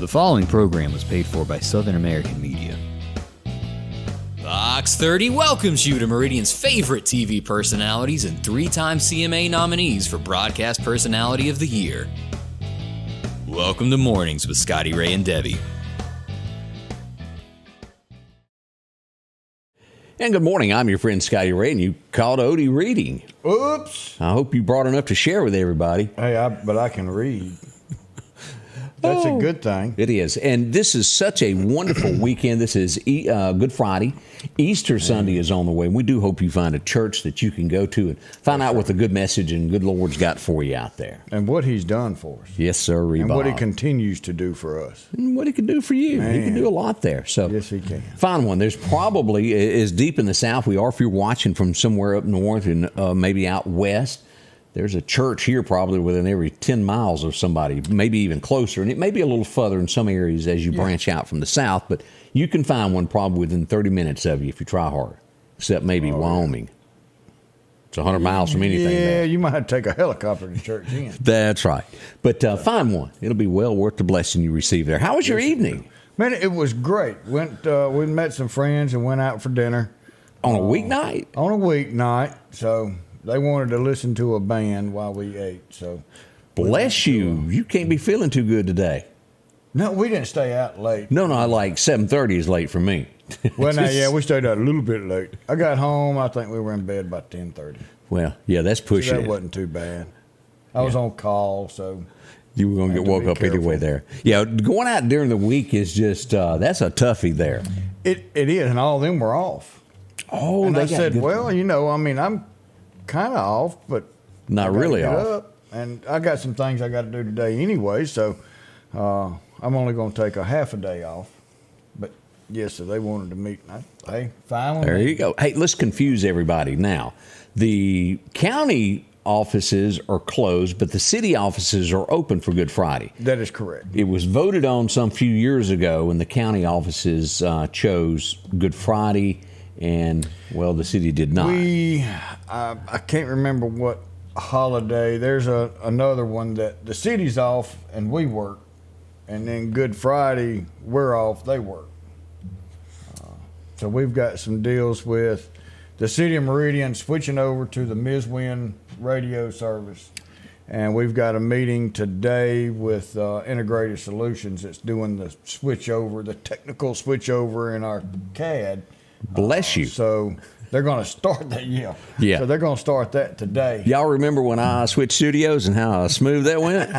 The following program was paid for by Southern American Media. Fox 30 welcomes you to Meridian's favorite TV personalities and three-time CMA nominees for Broadcast Personality of the Year. Welcome to Mornings with Scotty Ray and Debbie. And good morning. I'm your friend Scotty Ray, and you called Odie reading. Oops. I hope you brought enough to share with everybody. Hey, but I can read. That's a good thing. It is. And this is such a wonderful weekend. This is Good Friday. Easter Sunday is on the way. We do hope you find a church that you can go to and find out what the good message and good Lord's got for you out there. And what he's done for us. Yes, sir. And what he continues to do for us. And what he can do for you. Man. He can do a lot there. So yes, he can. Find one. There's probably, as deep in the South we are, if you're watching from somewhere up north and maybe out west, there's a church here probably within every 10 miles of somebody, maybe even closer. And it may be a little further in some areas as you branch out from the south, but you can find one probably within 30 minutes of you if you try hard, except maybe Wyoming. It's 100 miles from anything. Yeah, man. you might have to take a helicopter to church in. That's right. But find one. It'll be well worth the blessing you receive there. How was your evening? Man, it was great. We met some friends and went out for dinner. On a weeknight? On a weeknight, so they wanted to listen to a band while we ate. So bless you. You can't be feeling too good today. No, we didn't stay out late. No, like 7:30 is late for me. Well, now, yeah, we stayed out a little bit late. I got home, I think we were in bed by 10:30. Well, yeah, that's pushing That it. wasn't too bad. I was on call, so you were going to get woke up anyway there. Yeah, going out during the week is just, that's a toughie there. It is, and all of them were off. Oh, and they I got said, good. well, I'm kind of off, but Not really get off. up, and I got some things I got to do today anyway, so I'm only going to take a half a day off. But yes, so they wanted to meet. Hey, fine with There me. you go. Hey, let's confuse everybody now. The county offices are closed, but the city offices are open for Good Friday. That is correct. It was voted on some few years ago, and the county offices chose Good Friday, and, well, the city did not. I can't remember what holiday. There's another one that the city's off and we work, and then Good Friday we're off, they work. So we've got some deals with the city of Meridian switching over to the Mizwin radio service, and we've got a meeting today with Integrated Solutions that's doing the switch over, the technical switch over in our CAD. Bless you. So they're going to start that, yeah. Yeah. So they're going to start that today. Y'all remember when I switched studios and how smooth that went?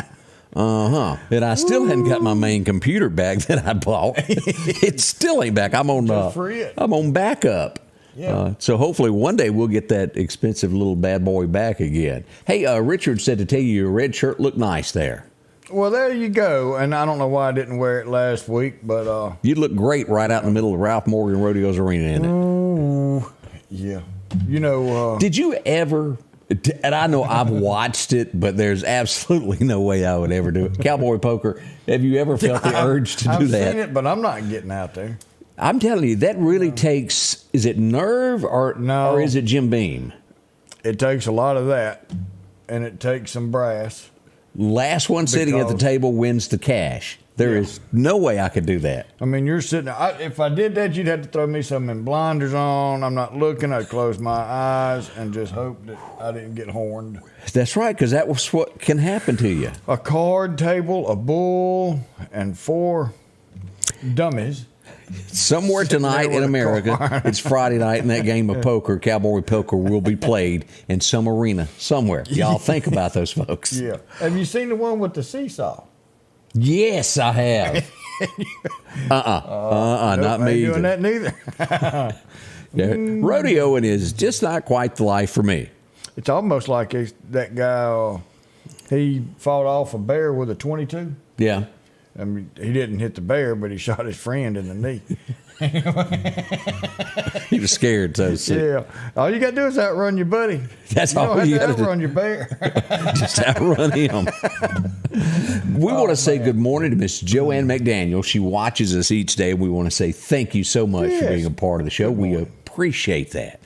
And I still hadn't got my main computer back that I bought. It still ain't back. I'm on backup. Yeah. So hopefully one day we'll get that expensive little bad boy back again. Hey, Richard said to tell you your red shirt looked nice there. Well, there you go. And I don't know why I didn't wear it last week, but You look great right out in the middle of Ralph Morgan Rodeo's arena, isn't it? ooh, yeah. Did you ever, and I know I've watched it, but there's absolutely no way I would ever do it. Cowboy poker, have you ever felt the urge to do I've that? seen it, but I'm not getting out there. I'm telling you, that really takes, is it nerve or is it Jim Beam? It takes a lot of that, and it takes some brass. Last one sitting at the table wins the cash. There is no way I could do that. I mean, you're sitting there. If I did that, you'd have to throw me some in blinders on. I'm not looking. I'd close my eyes and just hope that I didn't get horned. That's right, because that was what can happen to you. A card table, a bull, and 4 dummies. Somewhere tonight in America, it's Friday night, and that game of poker, cowboy poker, will be played in some arena somewhere. Y'all think about those folks. Yeah. Have you seen the one with the seesaw? Yes, I have. Not me Ain't doing either. that neither. Yeah, rodeoing is just not quite the life for me. It's almost like that guy, he fought off a bear with a 22. Yeah. I mean, he didn't hit the bear, but he shot his friend in the knee. He was scared, so to speak. Yeah. All you got to do is outrun your buddy. That's you all don't you have got to to outrun your bear. Just outrun him. We want to say good morning to Miss Joanne McDaniel. She watches us each day. We want to say thank you so much for being a part of the show. We appreciate that.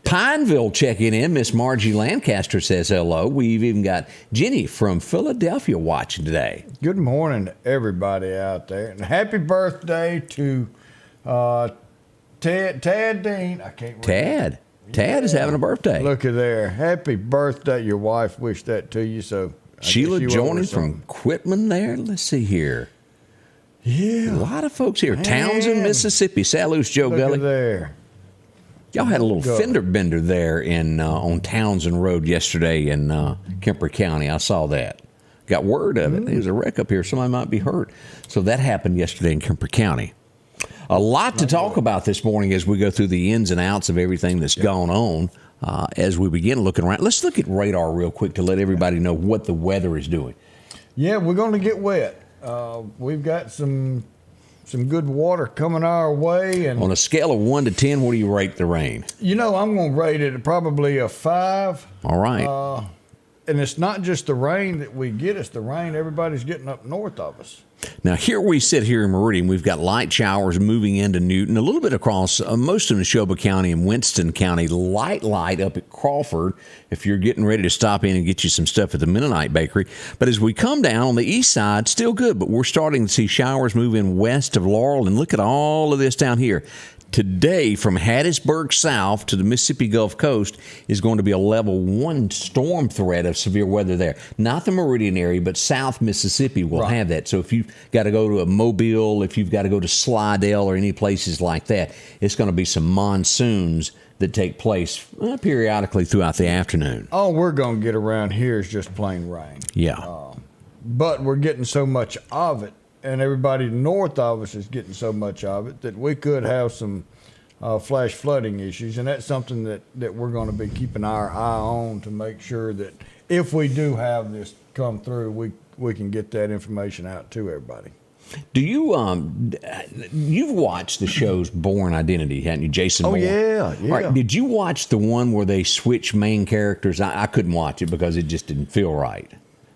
Pineville checking in. Miss Margie Lancaster says hello. We've even got Jenny from Philadelphia watching today. Good morning to everybody out there. And happy birthday to Tad Dean. I can't remember. Tad is having a birthday. Look at there. Happy birthday. Your wife wished that to you. So Sheila joining from Quitman there. Let's see here. Yeah. A lot of folks here. Townsend, Mississippi. Salutes, Joe Look Gully. at there. Y'all had a little fender bender there in on Townsend Road yesterday in Kemper County. I saw that. Got word of it. There's a wreck up here. Somebody might be hurt. So that happened yesterday in Kemper County. A lot to talk about this morning as we go through the ins and outs of everything that's gone on. As we begin looking around, let's look at radar real quick to let everybody know what the weather is doing. Yeah, we're going to get wet. We've got some good water coming our way. And on a scale of 1 to 10, what do you rate the rain? I'm going to rate it probably a 5. All right. And it's not just the rain that we get, it's the rain everybody's getting up north of us. Now, here we sit here in Meridian. We've got light showers moving into Newton, a little bit across most of Neshoba County and Winston County, light up at Crawford if you're getting ready to stop in and get you some stuff at the Mennonite Bakery. But as we come down on the east side, still good, but we're starting to see showers move in west of Laurel. And look at all of this down here. Today, from Hattiesburg south to the Mississippi Gulf Coast is going to be a level 1 storm threat of severe weather there. Not the Meridian area, but South Mississippi will have that. So if you've got to go to a Mobile, if you've got to go to Slidell or any places like that, it's going to be some monsoons that take place periodically throughout the afternoon. All we're going to get around here is just plain rain. Yeah. But we're getting so much of it, and everybody north of us is getting so much of it that we could have some flash flooding issues, and that's something that we're going to be keeping our eye on to make sure that if we do have this come through, we can get that information out to everybody. Do you you've watched the shows Born Identity, hadn't you, Jason Moore? Yeah. All right, did you watch the one where they switch main characters? I couldn't watch it because it just didn't feel right.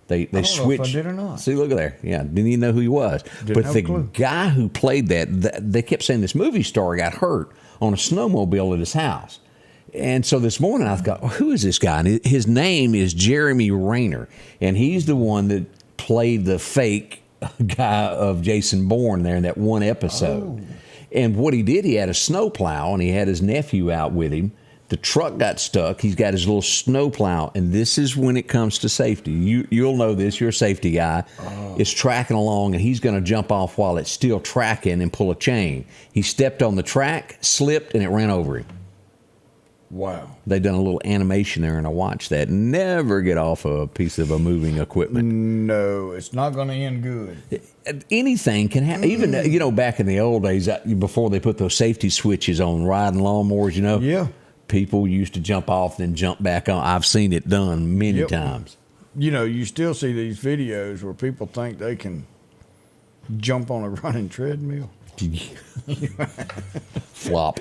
They switched. Know if I did or not. See, look at there. Yeah, didn't even know who he was. Didn't but the guy who played that, they kept saying this movie star got hurt on a snowmobile at his house. And so this morning I thought, who is this guy? And his name is Jeremy Rayner, and he's the one that played the fake guy of Jason Bourne there in that one episode. Oh. And what he did, he had a snowplow, and he had his nephew out with him. The truck got stuck. He's got his little snowplow, and this is when it comes to safety. You'll know this. You're a safety guy. Oh. It's tracking along, and he's going to jump off while it's still tracking and pull a chain. He stepped on the track, slipped, and it ran over him. Wow. They done a little animation there, and I watched that. Never get off a piece of a moving equipment. No, it's not going to end good. Anything can happen. Even, back in the old days, before they put those safety switches on riding lawnmowers, Yeah. People used to jump off, then jump back on. I've seen it done many times. You still see these videos where people think they can jump on a running treadmill. Flop.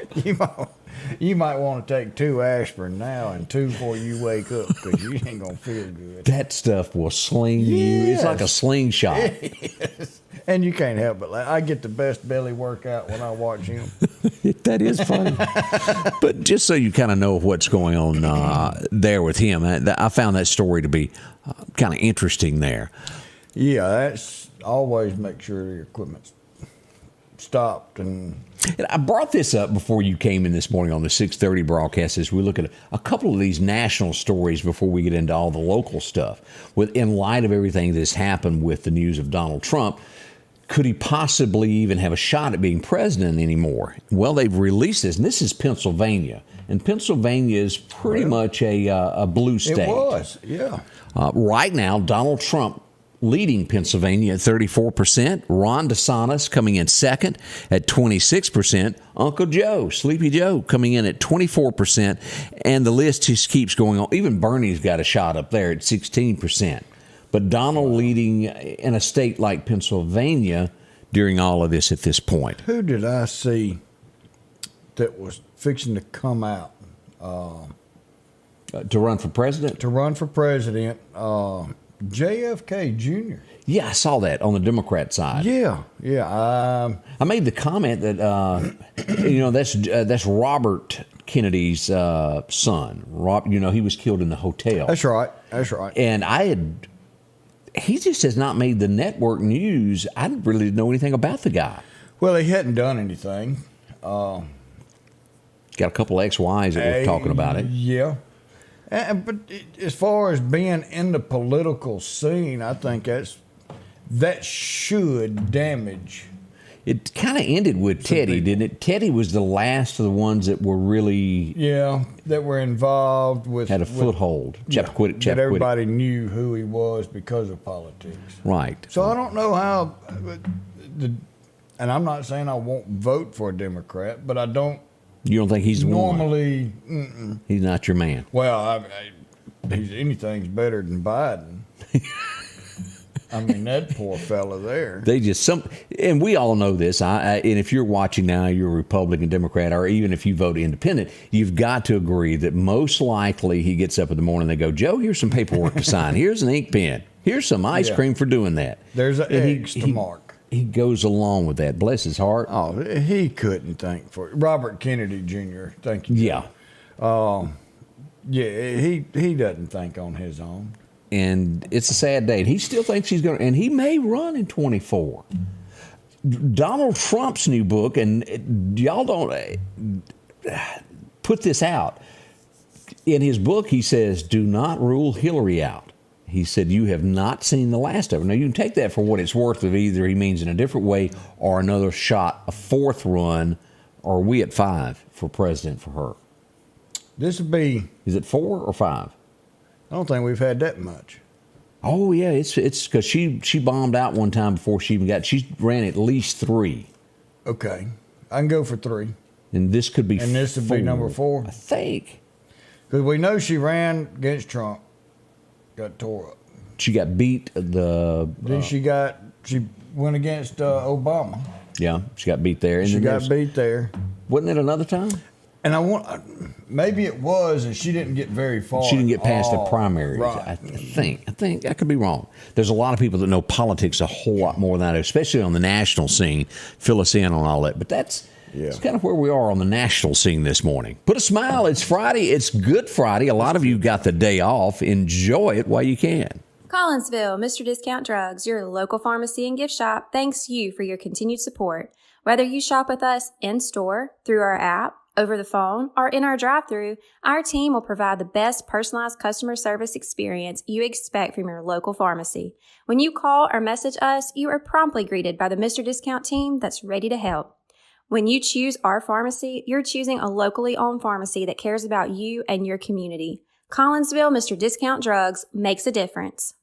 You might want to take 2 aspirin now and 2 before you wake up because you ain't going to feel good. That stuff will sling you. It's like a slingshot. Yes. And you can't help it. I get the best belly workout when I watch him. That is funny. But just so you kind of know what's going on there with him, I found that story to be kind of interesting there. Yeah, that's always make sure your equipment's stopped. And I brought this up before you came in this morning on the 6:30 broadcast as we look at a couple of these national stories before we get into all the local stuff. In light of everything that's happened with the news of Donald Trump, could he possibly even have a shot at being president anymore? Well, they've released this, and this is Pennsylvania. And Pennsylvania is pretty much a blue state. It was, yeah. Right now, Donald Trump leading Pennsylvania at 34%. Ron DeSantis coming in second at 26%. Uncle Joe, Sleepy Joe, coming in at 24%. And the list just keeps going on. Even Bernie's got a shot up there at 16%. But Donald leading in a state like Pennsylvania during all of this at this point. Who did I see that was fixing to come out? To run for president? To run for president, JFK Jr. Yeah, I saw that on the Democrat side. Yeah. I made the comment that, that's Robert Kennedy's son. Rob, he was killed in the hotel. That's right. And he just has not made the network news. I didn't really know anything about the guy. Well, he hadn't done anything. Got a couple ex-wives that were talking about it. Yeah. But as far as being in the political scene, I think that should damage. It kind of ended with Teddy, didn't it? Teddy was the last of the ones that were really... Yeah, that were involved with... Had a foothold. That everybody knew who he was because of politics. Right. So I don't know how... And I'm not saying I won't vote for a Democrat, but I don't... You don't think he's the one? Normally... He's not your man. Well, anything's better than Biden. I mean, that poor fella there. And we all know this. And if you're watching now, you're a Republican, Democrat, or even if you vote independent, you've got to agree that most likely he gets up in the morning and they go, Joe, here's some paperwork to sign. Here's an ink pen. Here's some ice cream for doing that. There's an X to mark. He goes along with that. Bless his heart. Oh, he couldn't think for it. Robert Kennedy Jr. Thank you. Yeah. He doesn't think on his own. And it's a sad day. And he still thinks he's going to, and he may run in 24. Donald Trump's new book, and y'all don't put this out. In his book, he says, do not rule Hillary out. He said, you have not seen the last of her. Now, you can take that for what it's worth of either he means in a different way or another shot, a fourth run, or are we at 5 for president for her? This would be... Is it 4 or 5? I don't think we've had that much. Oh, yeah, it's because she bombed out one time before she even she ran at least 3. Okay. I can go for 3. And this could be 4. And this would be number 4? I think. Because we know she ran against Trump. Got tore up. She got beat. Then she went against Obama. Yeah, she got beat there. And she got beat there. Wasn't it another time? And maybe it was, and she didn't get very far. She didn't get past the primaries. Right. I think I could be wrong. There's a lot of people that know politics a whole lot more than I do, especially on the national scene. Fill us in on all that. But that's kind of where we are on the national scene this morning. Put a smile. It's Friday. It's Good Friday. A lot of you got the day off. Enjoy it while you can. Collinsville, Mr. Discount Drugs, your local pharmacy and gift shop, thanks you for your continued support. Whether you shop with us in-store, through our app, over the phone, or in our drive-thru, our team will provide the best personalized customer service experience you expect from your local pharmacy. When you call or message us, you are promptly greeted by the Mr. Discount team that's ready to help. When you choose our pharmacy, you're choosing a locally owned pharmacy that cares about you and your community. Collinsville, Mr. Discount Drugs makes a difference.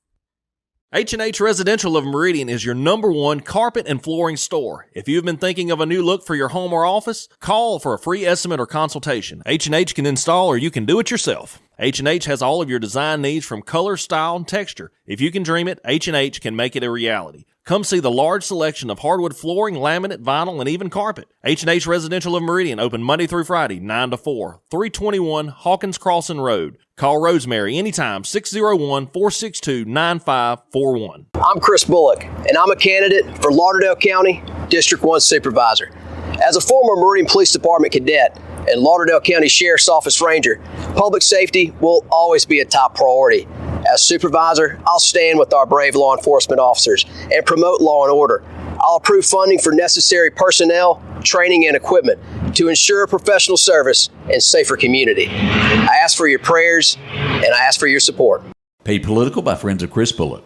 H&H Residential of Meridian is your #1 carpet and flooring store. If you've been thinking of a new look for your home or office, call for a free estimate or consultation. H&H can install or you can do it yourself. H&H has all of your design needs from color, style, and texture. If you can dream it, H&H can make it a reality. Come see the large selection of hardwood flooring, laminate, vinyl, and even carpet. H&H Residential of Meridian, open Monday through Friday, 9 to 4, 321 Hawkins Crossing Road. Call Rosemary anytime, 601-462-9541. I'm Chris Bullock, and I'm a candidate for Lauderdale County District 1 Supervisor. As a former Meridian Police Department cadet and Lauderdale County Sheriff's Office Ranger, public safety will always be a top priority. As supervisor, I'll stand with our brave law enforcement officers and promote law and order. I'll approve funding for necessary personnel, training, and equipment to ensure professional service and safer community. I ask for your prayers, and I ask for your support. Paid Political by friends of Chris Bullock.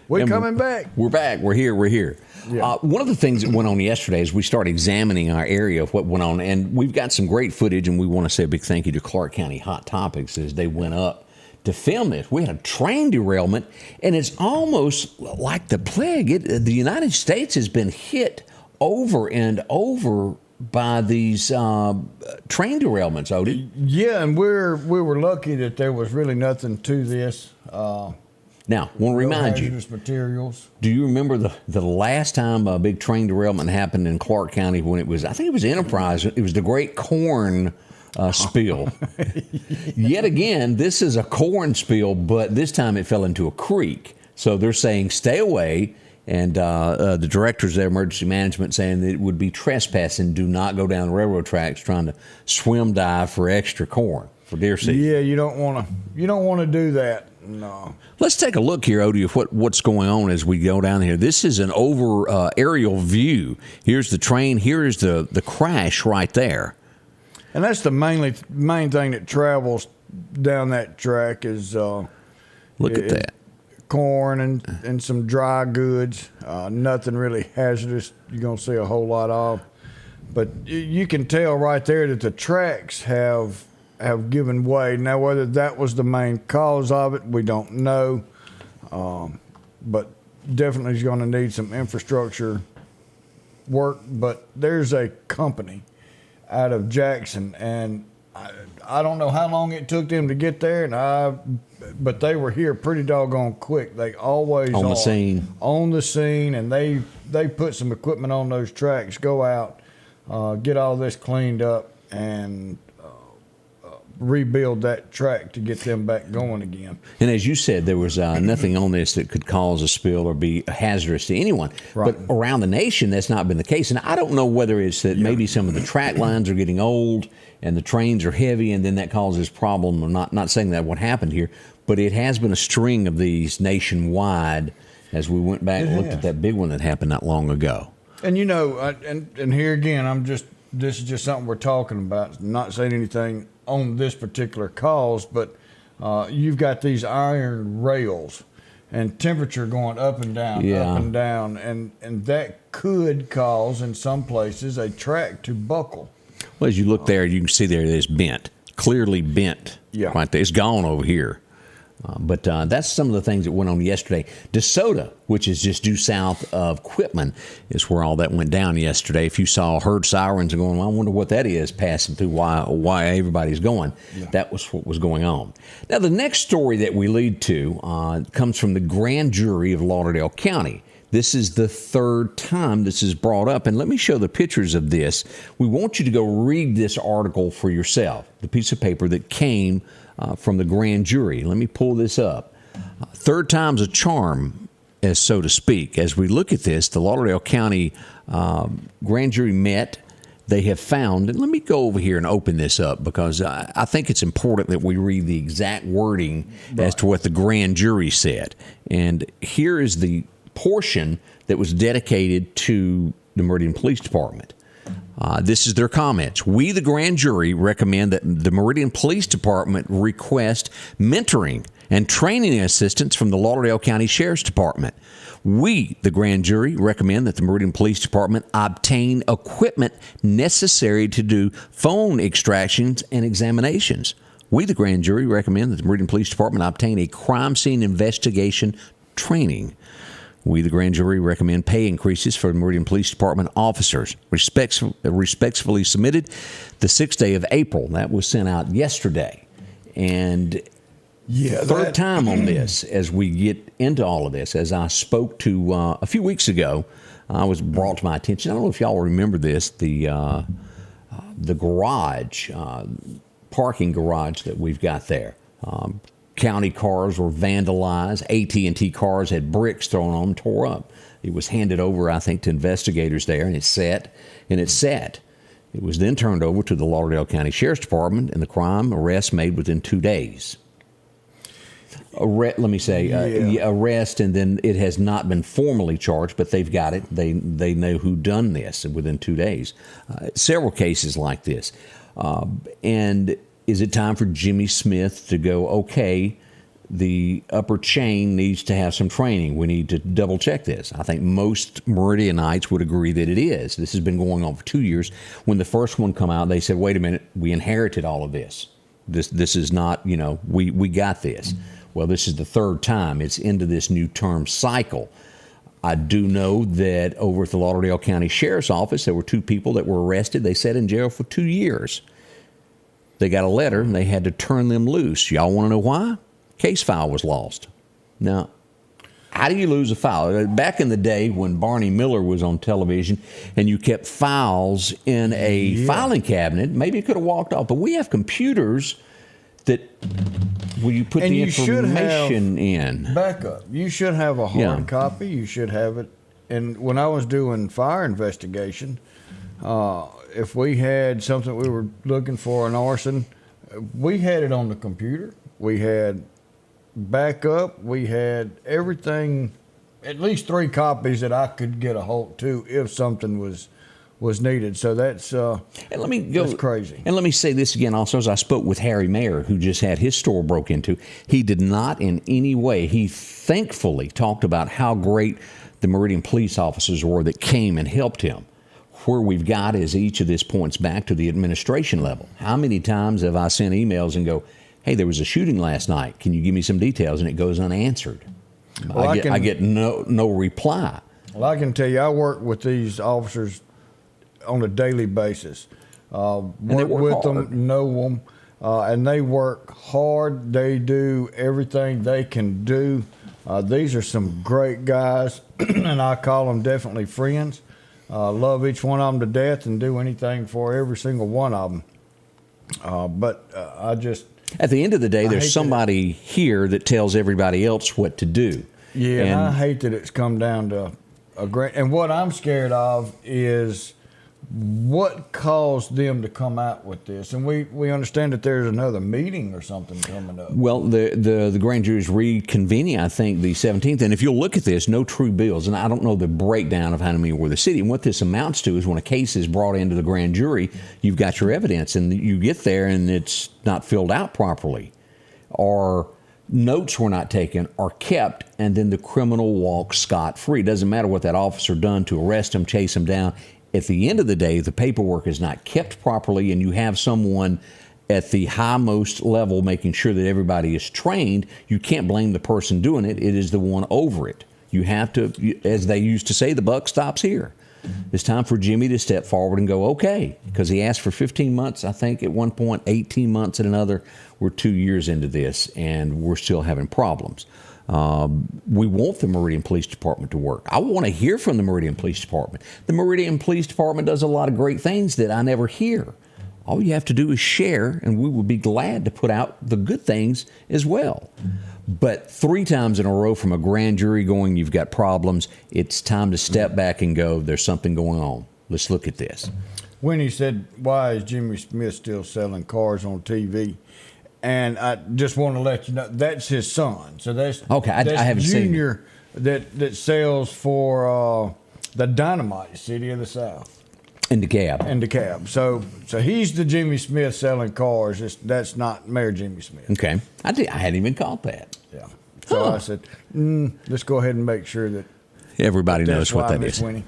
We're coming back. We're back. We're here. Yeah. One of the things that went on yesterday is we started examining our area of what went on, and we've got some great footage, and we want to say a big thank you to Clark County Hot Topics as they went up to film this. We had a train derailment, and it's almost like the plague. The United States has been hit over and over by these train derailments, Odie. Yeah, and we were lucky that there was really nothing to this. Now, I want to remind you, materials. Do you remember the last time a big train derailment happened in Clark County when I think it was Enterprise. It was the Great Corn spill. Yet again, this is a corn spill, but this time it fell into a creek. So they're saying stay away. And the directors of emergency management saying that it would be trespassing. Do not go down the railroad tracks trying to swim dive for extra corn for deer season. Yeah, you don't want to do that. No. Let's take a look here, Odie, of what's going on as we go down here. This is an aerial view. Here's the train. Here is the crash right there. And that's the main thing that travels down that track is Look at that. Corn and some dry goods. Nothing really hazardous you're going to see a whole lot of. But you can tell right there that the tracks have given way. Now, whether that was the main cause of it, we don't know. But definitely is going to need some infrastructure work. But there's a company out of Jackson, and I don't know how long it took them to get there, but they were here pretty doggone quick. They always On the are scene. on the scene, and they put some equipment on those tracks, go out, get all this cleaned up, and rebuild that track to get them back going again. And as you said, there was nothing on this that could cause a spill or be hazardous to anyone. Right. But around the nation, that's not been the case. And I don't know whether it's that maybe some of the track lines are getting old and the trains are heavy, and then that causes problem. I'm not saying that what happened here, but it has been a string of these nationwide as we went back and looked at that big one that happened not long ago. And and here again, this is just something we're talking about. Not saying anything on this particular cause, but you've got these iron rails and temperature going up and down, and that could cause in some places a track to buckle. Well, as you look there, you can see there it is bent, clearly bent. Yeah. Right there. It's gone over here. But that's some of the things that went on yesterday. DeSoto, which is just due south of Quitman, is where all that went down yesterday. If you saw heard sirens and going, well, I wonder what that is passing through, why everybody's going. Yeah. That was what was going on. Now, the next story that we lead to comes from the grand jury of Lauderdale County. This is the third time this is brought up, and let me show the pictures of this. We want you to go read this article for yourself, the piece of paper that came from the grand jury. Let me pull this up. Third time's a charm, as so to speak. As we look at this, the Lauderdale County grand jury met. They have found, and let me go over here and open this up because I think it's important that we read the exact wording as to what the grand jury said. And here is the portion that was dedicated to the Meridian Police Department. This is their comments. We, the grand jury, recommend that the Meridian Police Department request mentoring and training assistance from the Lauderdale County Sheriff's Department. We, the grand jury, recommend that the Meridian Police Department obtain equipment necessary to do phone extractions and examinations. We, the grand jury, recommend that the Meridian Police Department obtain a crime scene investigation training. We, the grand jury, recommend pay increases for Meridian Police Department officers. Respectfully submitted the 6th day of April. That was sent out yesterday. And third time on this as we get into all of this. As I spoke to a few weeks ago, I was brought to my attention. I don't know if y'all remember this, the garage, parking garage that we've got there. County cars were vandalized. AT&T cars had bricks thrown on them, tore up. It was handed over, I think, to investigators there, and it sat. It was then turned over to the Lauderdale County Sheriff's Department, and the crime arrest made within 2 days. Arrest, and then it has not been formally charged, but they've got it. They know who done this within 2 days. Several cases like this. And is it time for Jimmy Smith to go, okay, the upper chain needs to have some training. We need to double check this. I think most Meridianites would agree that it is. This has been going on for 2 years. When the first one come out, they said, wait a minute, we inherited all of this. This is not, we got this. Well, this is the third time. It's into this new term cycle. I do know that over at the Lauderdale County Sheriff's Office, there were 2 people that were arrested. They sat in jail for 2 years. They got a letter, and they had to turn them loose. Y'all want to know why? Case file was lost. Now, how do you lose a file? Back in the day when Barney Miller was on television and you kept files in a filing cabinet, maybe it could have walked off. But we have computers that where you put the information in. Backup. You should have a hard copy. You should have it And when I was doing fire investigation, if we had something we were looking for, an arson, we had it on the computer. We had backup. We had everything, at least 3 copies that I could get a hold to if something was needed. So that's that's crazy. And let me say this again also, as I spoke with Harry Mayer, who just had his store broke into. He did not in any way, he thankfully talked about how great the Meridian police officers were that came and helped him. Where we've got is each of this points back to the administration level. How many times have I sent emails and go, hey, there was a shooting last night. Can you give me some details? And it goes unanswered. Well, I get no reply. Well, I can tell you, I work with these officers on a daily basis. Work with them, know them, and they work hard. They do everything they can do. These are some great guys, and I call them definitely friends. Love each one of them to death and do anything for every single one of them. At the end of the day, there's somebody here that tells everybody else what to do. Yeah, and I hate that it's come down to a great. And what I'm scared of is what caused them to come out with this. And we understand that there's another meeting or something coming up. Well, the grand jury is reconvening, I think, the 17th. And if you'll look at this, no true bills. And I don't know the breakdown of how many were the city. And what this amounts to is when a case is brought into the grand jury, you've got your evidence. And you get there and it's not filled out properly. Or notes were not taken or kept, and then the criminal walks scot-free. Doesn't matter what that officer done to arrest him, chase him down. At the end of the day, the paperwork is not kept properly, and you have someone at the highmost level making sure that everybody is trained. You can't blame the person doing it. It is the one over it. You have to, as they used to say, the buck stops here. It's time for Jimmy to step forward and go, okay, because he asked for 15 months, I think, at one point, 18 months at another. We're 2 years into this, and we're still having problems. We want the Meridian Police Department to work. I want to hear from the Meridian Police Department. The Meridian Police Department does a lot of great things that I never hear. All you have to do is share, and we will be glad to put out the good things as well. But 3 times in a row from a grand jury going, you've got problems, it's time to step back and go, there's something going on. Let's look at this. When he said, why is Jimmy Smith still selling cars on TV? And I just want to let you know, that's his son. So that's okay. I haven't Junior seen it. that sells for the Dynamite City of the South. In DeKalb. So he's the Jimmy Smith selling cars. That's not Mayor Jimmy Smith. Okay. I hadn't even caught that. Yeah. So I said, let's go ahead and make sure that everybody knows what that is. Winnie.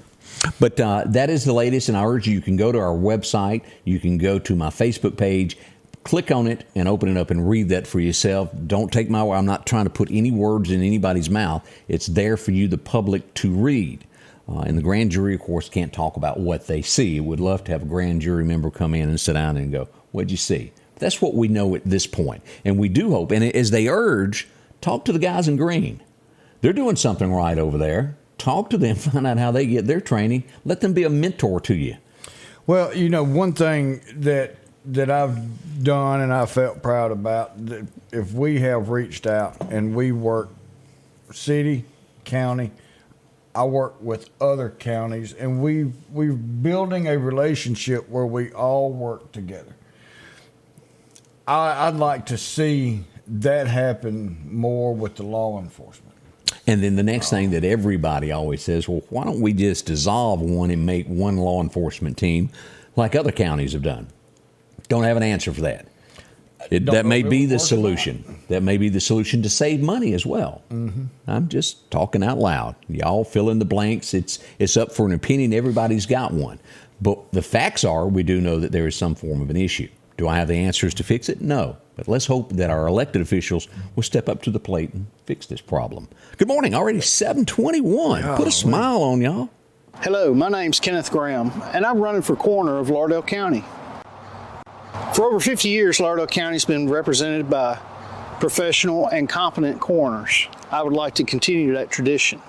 But that is the latest, and I urge you can go to our website. You can go to my Facebook page. Click on it and open it up and read that for yourself. Don't take my word. I'm not trying to put any words in anybody's mouth. It's there for you, the public, to read. And the grand jury, of course, can't talk about what they see. Would love to have a grand jury member come in and sit down and go, what'd you see? That's what we know at this point. And we do hope, and as they urge, talk to the guys in green. They're doing something right over there. Talk to them, find out how they get their training. Let them be a mentor to you. Well, you know, one thing that I've done and I felt proud about, that if we have reached out and we work city, county, I work with other counties, and we're building a relationship where we all work together. I'd like to see that happen more with the law enforcement. And then the next thing that everybody always says, well, why don't we just dissolve one and make one law enforcement team like other counties have done? Don't have an answer for that. That may be the solution. That may be the solution to save money as well. Mm-hmm. I'm just talking out loud. Y'all fill in the blanks. It's up for an opinion. Everybody's got one. But the facts are, we do know that there is some form of an issue. Do I have the answers to fix it? No. But let's hope that our elected officials will step up to the plate and fix this problem. Good morning. Already 7:21. Put a smile on y'all. Hello, my name's Kenneth Graham, and I'm running for coroner of Lauderdale County. For over 50 years, Lauderdale County's been represented by professional and competent coroners. I would like to continue that tradition.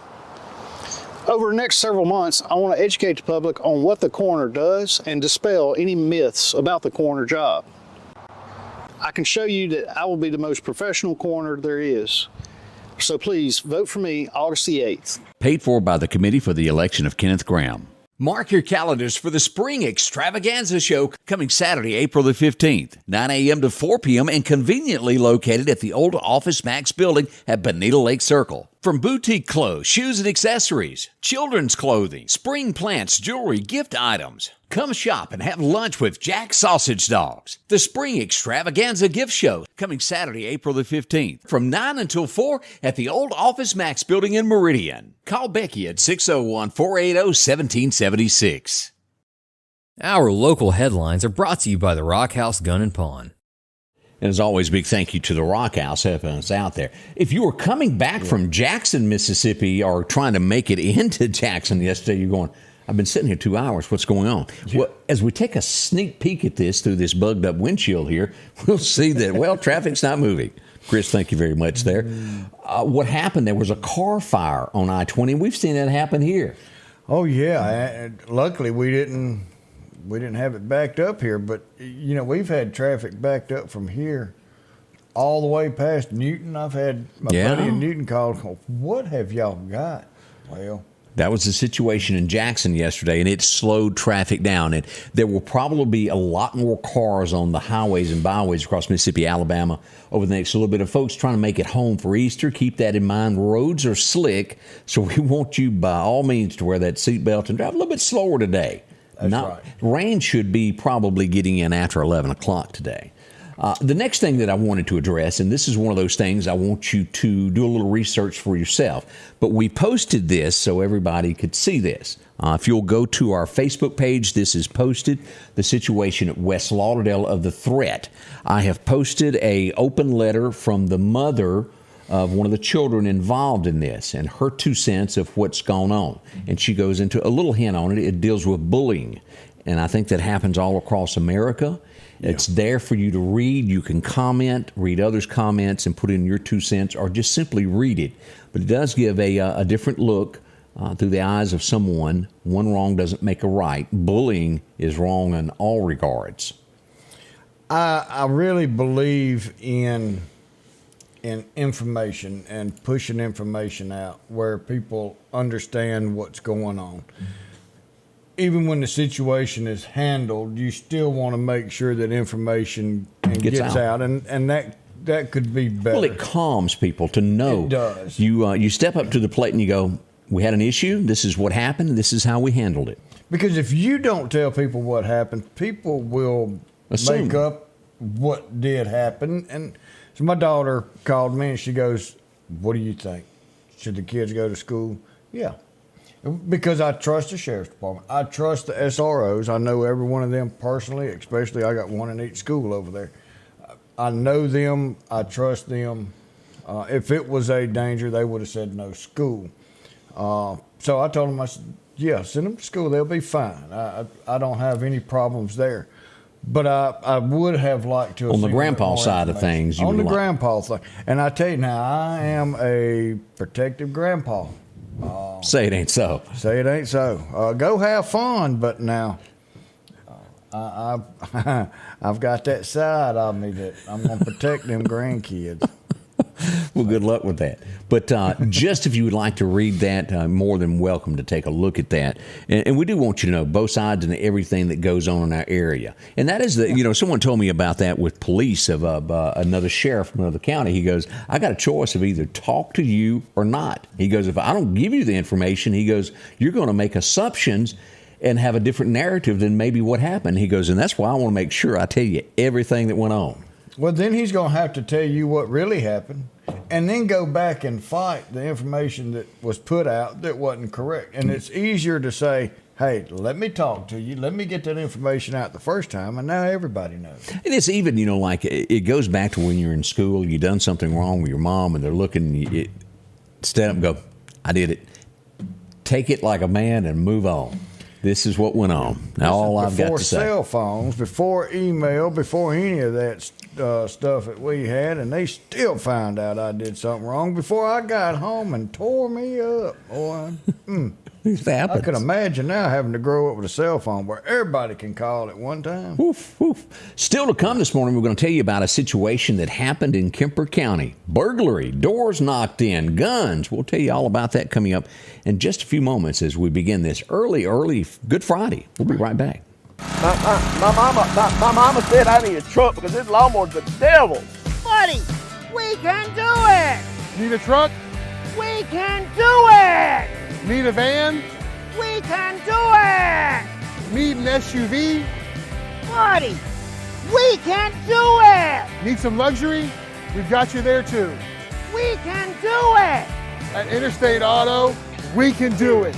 Over the next several months, I want to educate the public on what the coroner does and dispel any myths about the coroner job. I can show you that I will be the most professional coroner there is. So please vote for me August the 8th. Paid for by the Committee for the Election of Kenneth Graham. Mark your calendars for the Spring Extravaganza Show coming Saturday, April the 15th, 9 a.m. to 4 p.m. and conveniently located at the old Office Max building at Bonita Lake Circle. From boutique clothes, shoes and accessories, children's clothing, spring plants, jewelry, gift items. Come shop and have lunch with Jack's Sausage Dogs. The Spring Extravaganza Gift Show coming Saturday, April the 15th from 9 until 4 at the old Office Max building in Meridian. Call Becky at 601-480-1776. Our local headlines are brought to you by the Rock House Gun and Pawn. And as always, big thank you to the Rock House helping us out there. If you were coming back from Jackson, Mississippi, or trying to make it into Jackson yesterday, you're going, I've been sitting here 2 hours. What's going on? Yeah. Well, as we take a sneak peek at this through this bugged up windshield here, we'll see that, well, traffic's not moving. Chris, thank you very much there. What happened, there was a car fire on I-20. We've seen that happen here. Oh, yeah. Luckily, we didn't have it backed up here, but, you know, we've had traffic backed up from here all the way past Newton. I've had my buddy in Newton call, what have y'all got? Well, that was the situation in Jackson yesterday, and it slowed traffic down. And there will probably be a lot more cars on the highways and byways across Mississippi, Alabama over the next little bit of folks trying to make it home for Easter. Keep that in mind. Roads are slick, so we want you by all means to wear that seatbelt and drive a little bit slower today. That's right. Rain should be probably getting in after 11 o'clock today. The next thing that I wanted to address, and this is one of those things I want you to do a little research for yourself, but we posted this so everybody could see this. If you'll go to our Facebook page, this is posted, the situation at West Lauderdale of the threat. I have posted a open letter from the mother of one of the children involved in this and her 2 cents of what's gone on. And she goes into a little hint on it. It deals with bullying. And I think that happens all across America. Yeah. It's there for you to read. You can comment, read others' comments, and put in your 2 cents, or just simply read it. But it does give a different look through the eyes of someone. One wrong doesn't make a right. Bullying is wrong in all regards. I really believe in information and pushing information out where people understand what's going on. Even when the situation is handled, you still want to make sure that information gets out. And that could be better. Well, it calms people to know. It does. You step up to the plate and you go, we had an issue, this is what happened, this is how we handled it. Because if you don't tell people what happened, people will assume. make up what did happen. And so my daughter called me and she goes, what do you think? Should the kids go to school? Yeah. Because I trust the sheriff's department. I trust the SROs. I know every one of them personally, especially I got one in each school over there. I know them. I trust them. If it was a danger, they would have said no school. So I told them, I said, yeah, send them to school. They'll be fine. I don't have any problems there. But I would have liked to have on the grandpa side of things. On the grandpa thing. And I tell you now, I am a protective grandpa. Say it ain't so. Say it ain't so. Go have fun, but now I've got that side of me that I'm going to protect them grandkids. Well, good luck with that. But just if you would like to read that, more than welcome to take a look at that. And we do want you to know both sides and everything that goes on in our area. And that is someone told me about that with police of another sheriff from another county. He goes, I got a choice of either talk to you or not. He goes, if I don't give you the information, he goes, you're going to make assumptions and have a different narrative than maybe what happened. He goes, and that's why I want to make sure I tell you everything that went on. Well, then he's going to have to tell you what really happened and then go back and fight the information that was put out that wasn't correct. And it's easier to say, hey, let me talk to you. Let me get that information out the first time, and now everybody knows. And it's even, like it goes back to when you're in school, you done something wrong with your mom, and they're looking, stand up and go, I did it. Take it like a man and move on. This is what went on. Now, all I've got to say. Before cell phones, before email, before any of that stuff that we had, and they still found out I did something wrong before I got home and tore me up, boy. It I happens. could imagine now having to grow up with a cell phone where everybody can call at one time. Woof, woof. Still to come this morning, we're going to tell you about a situation that happened in Kemper County. Burglary, doors knocked in, guns. We'll tell you all about that coming up in just a few moments as we begin this early Good Friday. We'll be right back. My mama said I need a truck because this lawnmower's the devil. Buddy, we can do it! Need a truck? We can do it! Need a van? We can do it! Need an SUV? Buddy, we can do it! Need some luxury? We've got you there too. We can do it! At Interstate Auto, we can do it.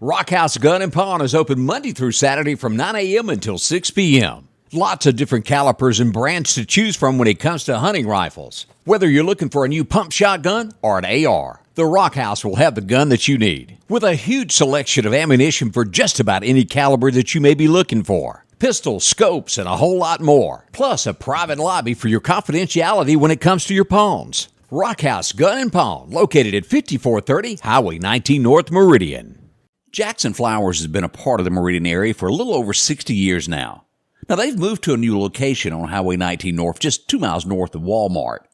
Rock House Gun and Pawn is open Monday through Saturday from 9 a.m. until 6 p.m. Lots of different calibers and brands to choose from when it comes to hunting rifles. Whether you're looking for a new pump shotgun or an AR, the Rock House will have the gun that you need. With a huge selection of ammunition for just about any caliber that you may be looking for. Pistols, scopes, and a whole lot more. Plus a private lobby for your confidentiality when it comes to your pawns. Rock House Gun and Pawn, located at 5430 Highway 19 North Meridian. Jackson Flowers has been a part of the Meridian area for a little over 60 years now. Now, they've moved to a new location on Highway 19 North, just 2 miles north of Walmart.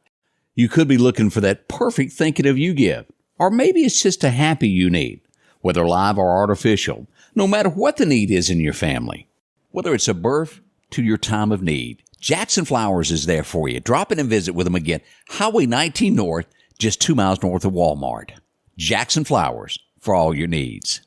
You could be looking for that perfect thinking of you gift, or maybe it's just a happy you need, whether live or artificial, no matter what the need is in your family. Whether it's a birth to your time of need, Jackson Flowers is there for you. Drop in and visit with them again, Highway 19 North, just 2 miles north of Walmart. Jackson Flowers, for all your needs.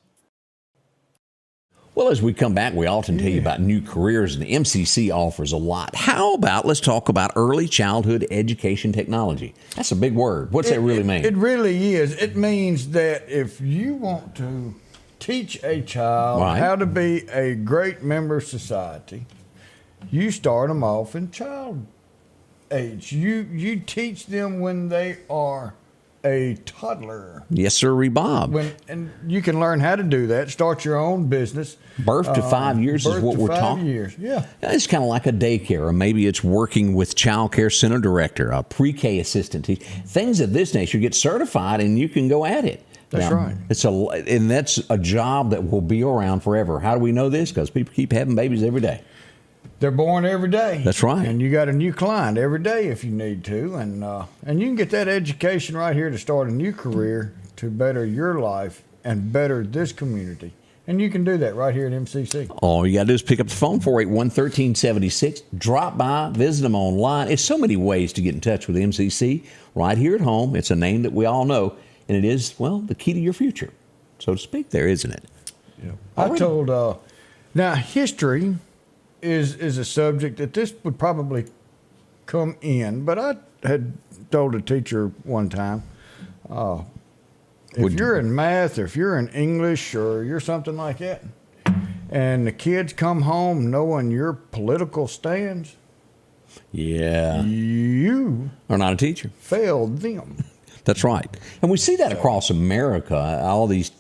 Well, as we come back, we often tell you about new careers, and the MCC offers a lot. How about let's talk about early childhood education technology? That's a big word. What's that really mean? It really is. It means that if you want to teach a child how to be a great member of society, you start them off in child age. You teach them when they are a toddler. Yes, sir, Bob. And you can learn how to do that. Start your own business. Birth to 5 years is what we're talking. 5 years, yeah. It's kind of like a daycare, or maybe it's working with child care center director, a pre-K assistant. Things of this nature, get certified and you can go at it. That's right. And that's a job that will be around forever. How do we know this? Because people keep having babies every day. They're born every day. That's right. And you got a new client every day if you need to. And you can get that education right here to start a new career to better your life and better this community. And you can do that right here at MCC. All you got to do is pick up the phone, 481-1376. Drop by, visit them online. It's so many ways to get in touch with MCC right here at home. It's a name that we all know. And it is, well, the key to your future, so to speak there, isn't it? Yeah. I told, now history is a subject that this would probably come in, but I had told a teacher one time, if you're in math or if you're in English or you're something like that, and the kids come home knowing your political stands, you are not a teacher. Failed them. That's right. And we see that across America, all these...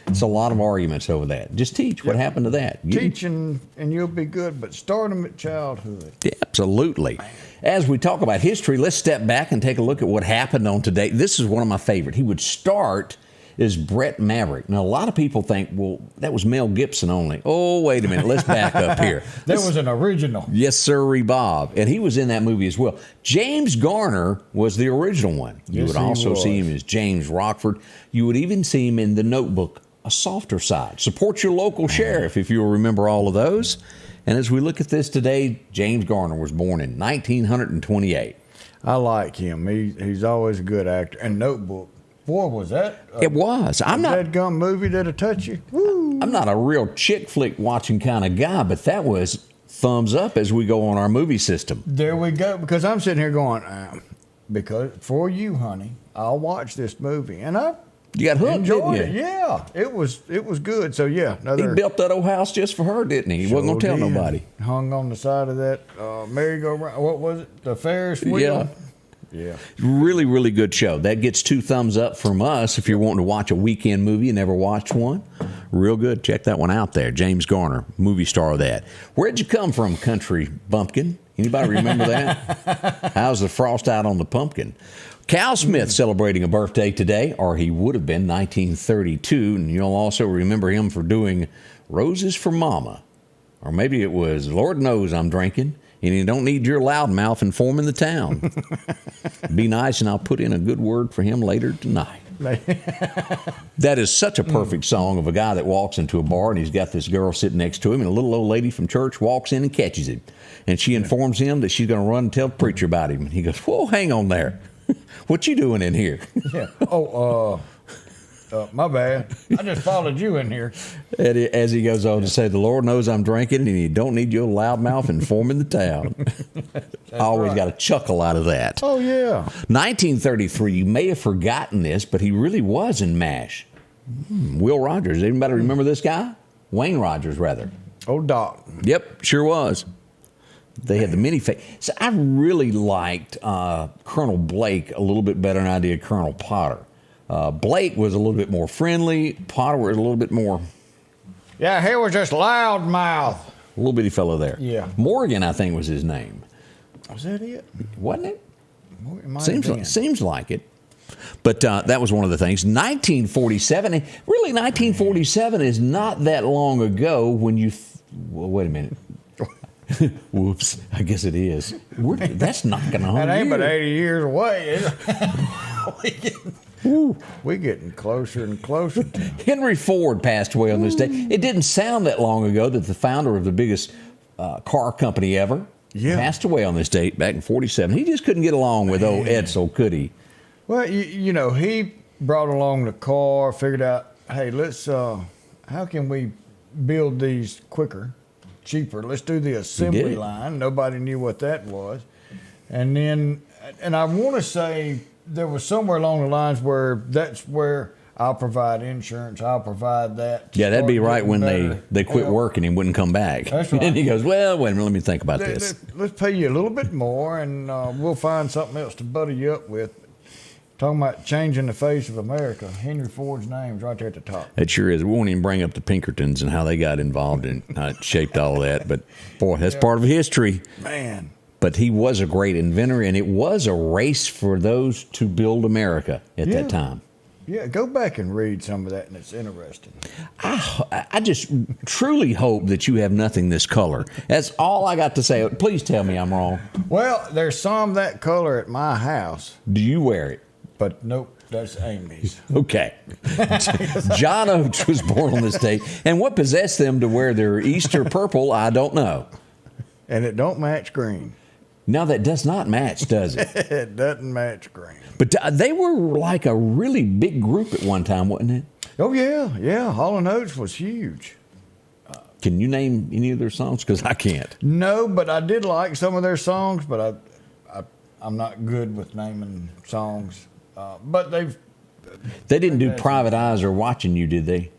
It's a lot of arguments over that. Just teach. What happened to that? Teach and you'll be good, but start them at childhood. Yeah, absolutely. As we talk about history, let's step back and take a look at what happened on today. This is one of my favorite. He would start as Brett Maverick. Now, a lot of people think, well, that was Mel Gibson only. Oh, wait a minute. Let's back up here. That was an original. Yes, sir, Bob. And he was in that movie as well. James Garner was the original one. You would also see him as James Rockford. You would even see him in The Notebook. A softer side. Support your local sheriff, if you'll remember all of those. And as we look at this today, James Garner was born in 1928. I like him. He's always a good actor. And Notebook. Boy, was that it was. I'm not that gum movie that'll touch you. Woo. I'm not a real chick flick watching kind of guy, but that was thumbs up as we go on our movie system. There we go. Because I'm sitting here going, because for you, honey, I'll watch this movie. And you got hooked, enjoyed didn't you? it. Yeah, it was good. So yeah, he built that old house just for her, didn't he? He wasn't gonna tell nobody. Hung on the side of that merry-go-round. What was it? The Ferris wheel. Yeah. Really, really good show. That gets 2 thumbs up from us if you're wanting to watch a weekend movie and never watched one. Real good. Check that one out there. James Garner, movie star of that. Where'd you come from, country bumpkin? Anybody remember that? How's the frost out on the pumpkin? Cal Smith celebrating a birthday today, or he would have been 1932, and you'll also remember him for doing Roses for Mama. Or maybe it was Lord Knows I'm Drinking, and you don't need your loudmouth informing the town. Be nice, and I'll put in a good word for him later tonight. That is such a perfect song of a guy that walks into a bar, and he's got this girl sitting next to him, and a little old lady from church walks in and catches him. And she informs him that she's going to run and tell the preacher about him. And he goes, whoa, hang on there. What you doing in here? Yeah. My bad. I just followed you in here. And as he goes on to say, the Lord knows I'm drinking, and you don't need your loudmouth informing the town. I always got a chuckle out of that. Oh, yeah. 1933, you may have forgotten this, but he really was in MASH. Will Rogers. Anybody remember this guy? Wayne Rogers, rather. Oh, Doc. Yep, sure was. They had the mini face. So I really liked Colonel Blake a little bit better than I did Colonel Potter. Blake was a little bit more friendly. Potter was a little bit more... Yeah, he was just loudmouth. A little bitty fellow there. Yeah. Morgan, I think, was his name. Was that it? Wasn't it? It Seems like it. But that was one of the things. 1947, and really 1947 is not that long ago when you... well, wait a minute. Whoops, I guess it is. That's not going to That ain't but 80 years away. We're getting closer and closer. Henry Ford passed away on this day. It didn't sound that long ago that the founder of the biggest car company ever passed away on this date back in 47. He just couldn't get along with old Edsel, could he? Well, you know, he brought along the car, figured out, hey, let's, how can we build these quicker, cheaper? Let's do the assembly line. Nobody knew what that was. And then, and I want to say there was somewhere along the lines where that's where I'll provide insurance, I'll provide that. Yeah, that'd be right when they quit working and wouldn't come back. That's right. And he goes, well, wait a minute, let me think about this. Let's pay you a little bit more, and we'll find something else to buddy you up with. Talking about changing the face of America, Henry Ford's name's right there at the top. It sure is. We won't even bring up the Pinkertons and how they got involved and how it shaped all that. But, boy, that's part of history. Man. But he was a great inventor, and it was a race for those to build America at that time. Yeah, go back and read some of that, and it's interesting. I just truly hope that you have nothing this color. That's all I got to say. Please tell me I'm wrong. Well, there's some that color at my house. Do you wear it? But nope, that's Amy's. Okay. John Oates was born on this date, and what possessed them to wear their Easter purple, I don't know. And it don't match green. Now, that does not match, does it? It doesn't match green. But they were like a really big group at one time, wasn't it? Oh, yeah. Hall & Oates was huge. Can you name any of their songs? Because I can't. No, but I did like some of their songs, but I'm not good with naming songs. But they didn't do Private Eyes or Watching You, did they?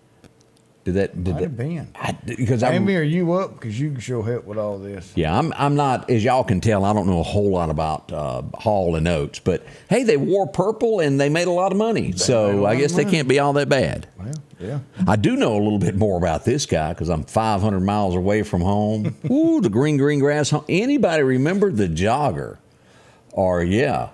Did Might have been. Because Amy, are you up? Because you can sure help with all this. Yeah, I'm not, as y'all can tell, I don't know a whole lot about Hall & Oates. But, hey, they wore purple and they made a lot of money. So I guess they can't be all that bad. Well, yeah. I do know a little bit more about this guy because I'm 500 miles away from home. Ooh, the green grass. Anybody remember the Jogger? Or, yeah.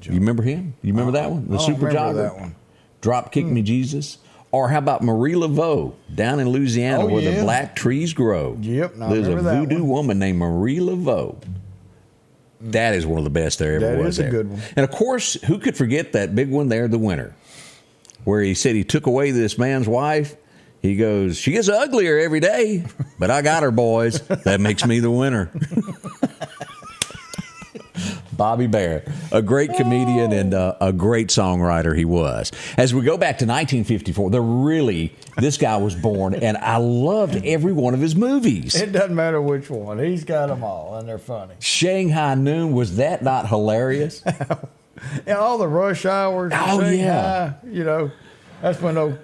You remember him? You remember that one? The Super Jogger? That one. Drop Kick Me Jesus? Or how about Marie Laveau down in Louisiana where the black trees grow? Yep. There's a voodoo woman named Marie Laveau. That is one of the best there ever was. That is a good one. And, of course, who could forget that big one there, The Winner, where he said he took away this man's wife. He goes, she gets uglier every day, but I got her, boys. That makes me the winner. Bobby Bear, a great comedian and a great songwriter he was. As we go back to 1954, this guy was born, and I loved every one of his movies. It doesn't matter which one. He's got them all, and they're funny. Shanghai Noon, was that not hilarious? Yeah, all the rush hours. Oh, Shanghai, yeah. You know, that's when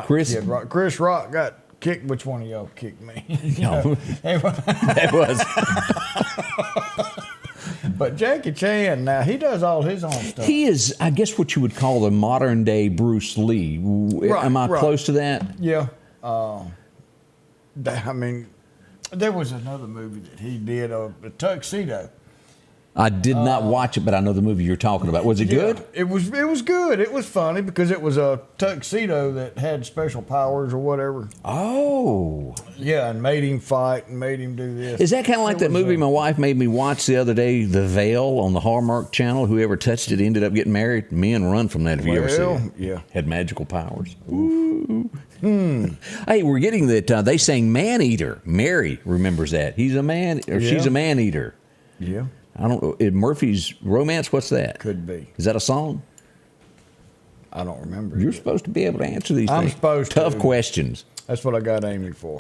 Chris Rock got kicked. Which one of y'all kicked me? That was. But Jackie Chan, now, he does all his own stuff. He is, I guess, what you would call the modern-day Bruce Lee. Am I close to that? Yeah. I mean, there was another movie that he did, a Tuxedo. I did not watch it, but I know the movie you're talking about. Was it good? It was good. It was funny because it was a tuxedo that had special powers or whatever. Oh. Yeah, and made him fight and made him do this. Is that kind of like that movie my wife made me watch the other day, The Veil, on the Hallmark Channel? Whoever touched it ended up getting married. Men run from that if you ever see it. Yeah. Had magical powers. Ooh. Hey, we're getting that they sang Man-Eater. Mary remembers that. He's a man, or she's a man-eater. Yeah. I don't know. Murphy's Romance, what's that? Could be. Is that a song? I don't remember. You're supposed to be able to answer these I'm things. supposed to. Tough questions. That's what I got Amy for.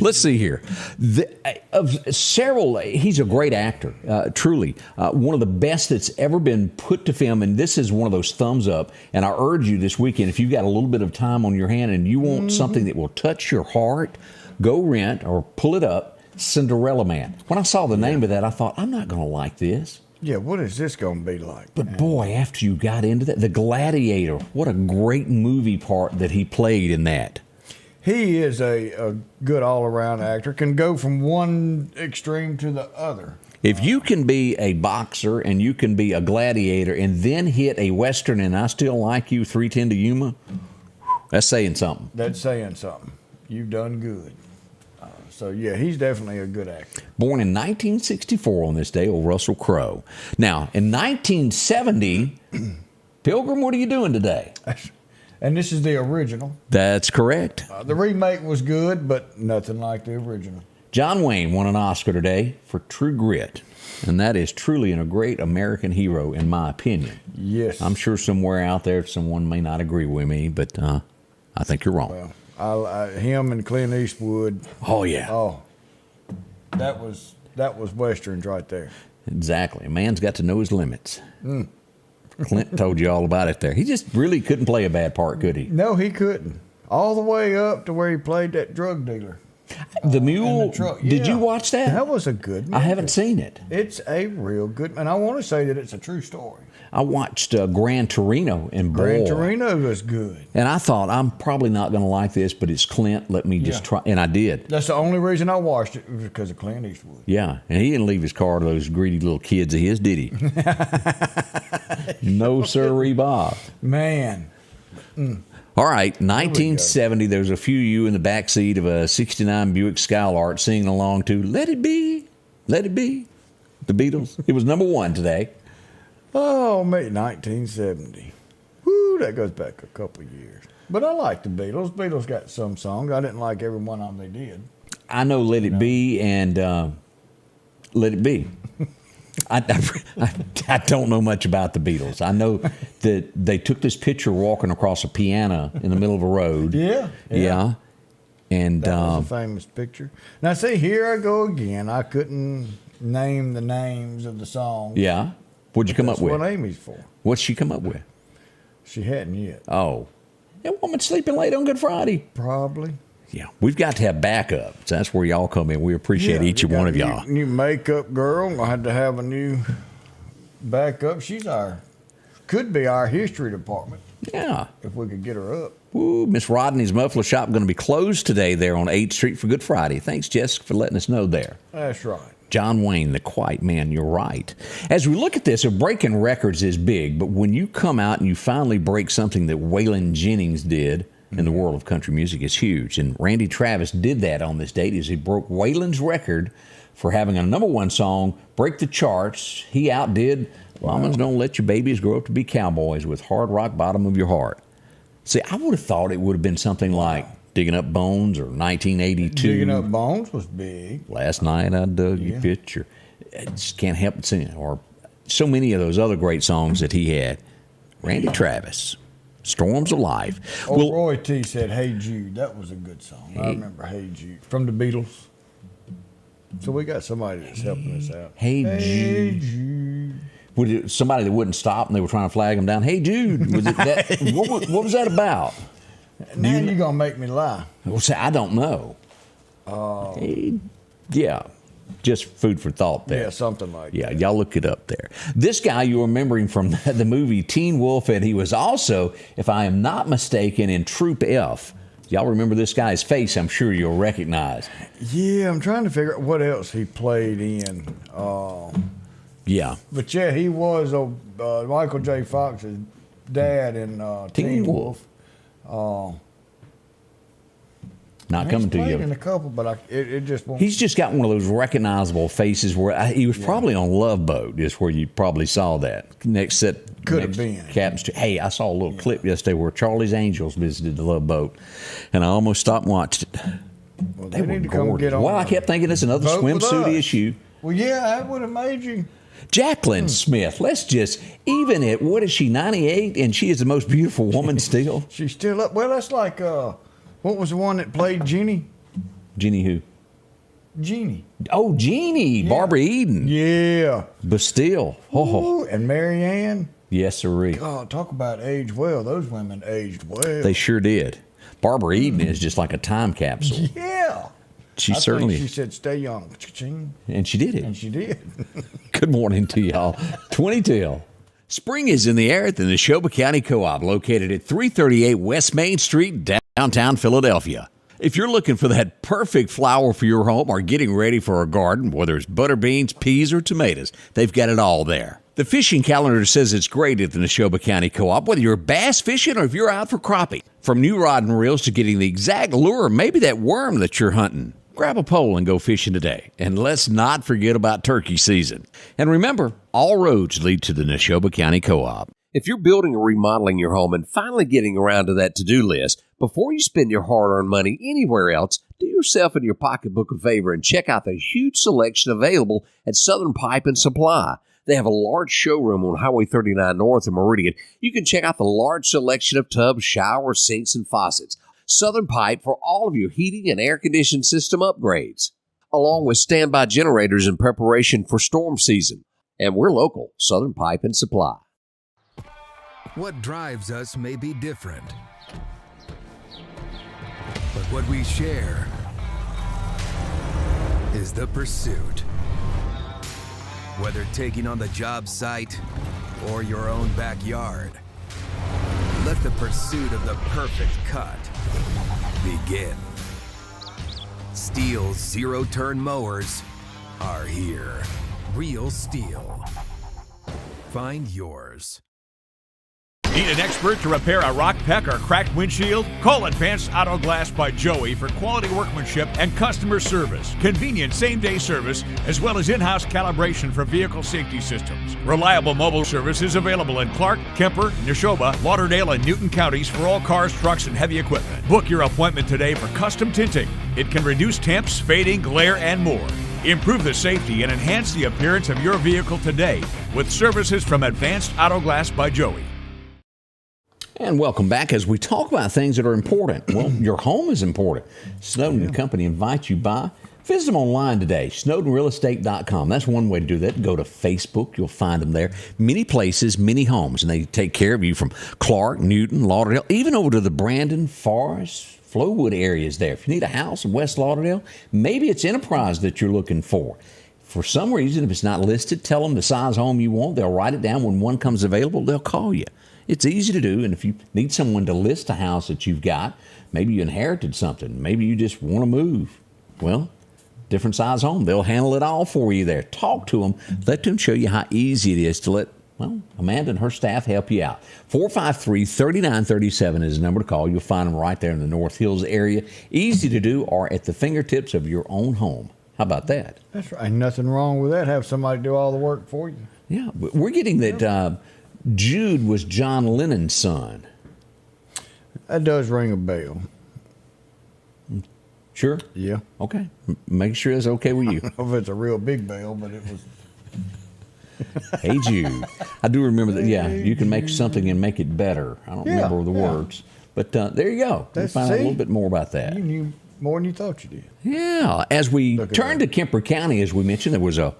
Let's see here. He's a great actor, truly. One of the best that's ever been put to film, and this is one of those thumbs up. And I urge you this weekend, if you've got a little bit of time on your hand and you want something that will touch your heart, go rent or pull it up, Cinderella Man. When I saw the name of that, I thought, I'm not going to like this. Yeah, what is this going to be like? But boy, after you got into that, The Gladiator, what a great movie part that he played in that. He is a good all-around actor, can go from one extreme to the other. If you can be a boxer and you can be a gladiator and then hit a Western and I Still Like You, 3:10 to Yuma, that's saying something. That's saying something. You've done good. So, yeah, he's definitely a good actor. Born in 1964 on this day, old Russell Crowe. Now, in 1970, Pilgrim, what are you doing today? And this is the original. That's correct. The remake was good, but nothing like the original. John Wayne won an Oscar today for True Grit. And that is truly a great American hero, in my opinion. Yes. I'm sure somewhere out there someone may not agree with me, but I think you're wrong. Well, him and Clint Eastwood. Oh, yeah. Oh, that was Westerns right there. Exactly. A man's got to know his limits. Clint told you all about it there. He just really couldn't play a bad part, could he? No, he couldn't. All the way up to where he played that drug dealer. The Mule, did you watch that? That was a good movie. I haven't seen it. It's a real good, and I want to say that it's a true story. I watched Gran Torino, and Gran Torino was good. And I thought, I'm probably not going to like this, but it's Clint. Let me just try. And I did. That's the only reason I watched it, was because of Clint Eastwood. Yeah, and he didn't leave his car to those greedy little kids of his, did he? No, sirree, Bob. Man. All right, 1970, there was a few of you in the backseat of a 69 Buick Skylark singing along to Let It Be, Let It Be, the Beatles. It was number one today. Oh, May 1970. Woo, that goes back a couple of years. But I like the Beatles. Beatles got some songs. I didn't like every one of them they did. I know Let It Be and Let It Be. I don't know much about the Beatles. I know that they took this picture walking across a piano in the middle of a road. Yeah. And that was a famous picture. Now, see, here I go again. I couldn't name the names of the songs. Yeah. What'd you come up with? That's what Amy's for. What's she come up with? She hadn't yet. Oh. That woman sleeping late on Good Friday. Probably. Yeah, we've got to have backup. So that's where y'all come in. We appreciate each and one of y'all. New makeup girl. I had to have a new backup. Could be our history department. Yeah. If we could get her up. Ooh, Miss Rodney's Muffler Shop going to be closed today there on 8th Street for Good Friday. Thanks, Jessica, for letting us know there. That's right. John Wayne, the quiet man, you're right. As we look at this, breaking records is big, but when you come out and you finally break something that Waylon Jennings did in the world of country music, it's huge. And Randy Travis did that on this date as he broke Waylon's record for having a number one song break the charts. He outdid Mama's Don't Let Your Babies Grow Up to Be Cowboys with Hard Rock Bottom of Your Heart. See, I would have thought it would have been something like Digging Up Bones or 1982. Digging Up Bones was big. Last Night I Dug Your Picture. I just can't help but sing it. Or so many of those other great songs that he had. Randy Travis. Storms of Life. Roy T said, Hey Jude. That was a good song. I remember Hey Jude. From the Beatles. So we got somebody that's helping us out. Hey Jude. Somebody that wouldn't stop and they were trying to flag him down. Hey Jude. Was it that? What was that about? Now you're going to make me lie. Well, see, I don't know. Yeah. Just food for thought there. Yeah, something like that. Yeah, y'all look it up there. This guy, you remember him from the movie Teen Wolf, and he was also, if I am not mistaken, in Troop F. Y'all remember this guy's face, I'm sure you'll recognize. Yeah, I'm trying to figure out what else he played in. Yeah. But yeah, he was Michael J. Fox's dad in Teen Wolf. Not coming to you. In a couple, but it just won't. He's just got one of those recognizable faces where he was probably on Love Boat, is where you probably saw that. Next set. Could have been. Hey, I saw a little clip yesterday where Charlie's Angels visited the Love Boat, and I almost stopped and watched it. Well, they were need to gorgeous. come get on. Well, I kept thinking it's another swimsuit issue. Well, yeah, that would have made you. Jacqueline Smith, let's just, even at, what is she, 98, and she is the most beautiful woman still? She's still up. Well, that's like, what was the one that played Jeannie? Jeannie who? Jeannie. Oh, Jeannie, yeah. Barbara Eden. Yeah. But still. Ooh, and Mary Ann. Yes, sirree. God, talk about age well. Those women aged well. They sure did. Barbara Eden is just like a time capsule. Yeah. She certainly. She said, "Stay young," and she did it. And she did. Good morning to y'all. 20 Spring is in the air at the Neshoba County Co-op, located at 338 West Main Street, downtown Philadelphia. If you're looking for that perfect flower for your home or getting ready for a garden, whether it's butter beans, peas, or tomatoes, they've got it all there. The fishing calendar says it's great at the Neshoba County Co-op, whether you're bass fishing or if you're out for crappie. From new rod and reels to getting the exact lure, maybe that worm that you're hunting. Grab a pole and go fishing today. And let's not forget about turkey season. And remember, all roads lead to the Neshoba County Co-op. If you're building or remodeling your home and finally getting around to that to-do list, before you spend your hard-earned money anywhere else, do yourself and your pocketbook a favor and check out the huge selection available at Southern Pipe and Supply. They have a large showroom on Highway 39 North in Meridian. You can check out the large selection of tubs, showers, sinks, and faucets. Southern Pipe for all of your heating and air conditioning system upgrades, along with standby generators in preparation for storm season. And we're local, Southern Pipe and Supply. What drives us may be different, but what we share is the pursuit. Whether taking on the job site or your own backyard, let the pursuit of the perfect cut begin. Steel's zero-turn mowers are here. Real Steel. Find yours. Need an expert to repair a rock peck or cracked windshield? Call Advanced Auto Glass by Joey for quality workmanship and customer service. Convenient same-day service, as well as in-house calibration for vehicle safety systems. Reliable mobile service is available in Clark, Kemper, Neshoba, Lauderdale, and Newton counties for all cars, trucks, and heavy equipment. Book your appointment today for custom tinting. It can reduce temps, fading, glare, and more. Improve the safety and enhance the appearance of your vehicle today with services from Advanced Auto Glass by Joey. And welcome back as we talk about things that are important. Well, your home is important. Snowden & Company invites you by. Visit them online today, snowdenrealestate.com. That's one way to do that. Go to Facebook. You'll find them there. Many places, many homes, and they take care of you from Clark, Newton, Lauderdale, even over to the Brandon, Forest, Flowood areas there. If you need a house in West Lauderdale, maybe it's Enterprise that you're looking for. For some reason, if it's not listed, tell them the size home you want. They'll write it down. When one comes available, they'll call you. It's easy to do, and if you need someone to list a house that you've got, maybe you inherited something, maybe you just want to move, well, different size home, they'll handle it all for you there. Talk to them. Let them show you how easy it is to let, Amanda and her staff help you out. 453-3937 is the number to call. You'll find them right there in the North Hills area. Easy to do, or at the fingertips of your own home. How about that? That's right. Nothing wrong with that. Have somebody do all the work for you. Yeah, we're getting that... Jude was John Lennon's son. That does ring a bell. Sure? Yeah. Okay. Make sure it's okay with you. I don't know if it's a real big bell, but it was. Hey, Jude. I do remember that, you can make something and make it better. I don't remember the words. But there you go. We'll find out a little bit more about that. You knew more than you thought you did. Yeah. As we turn to Kemper County, as we mentioned, there was a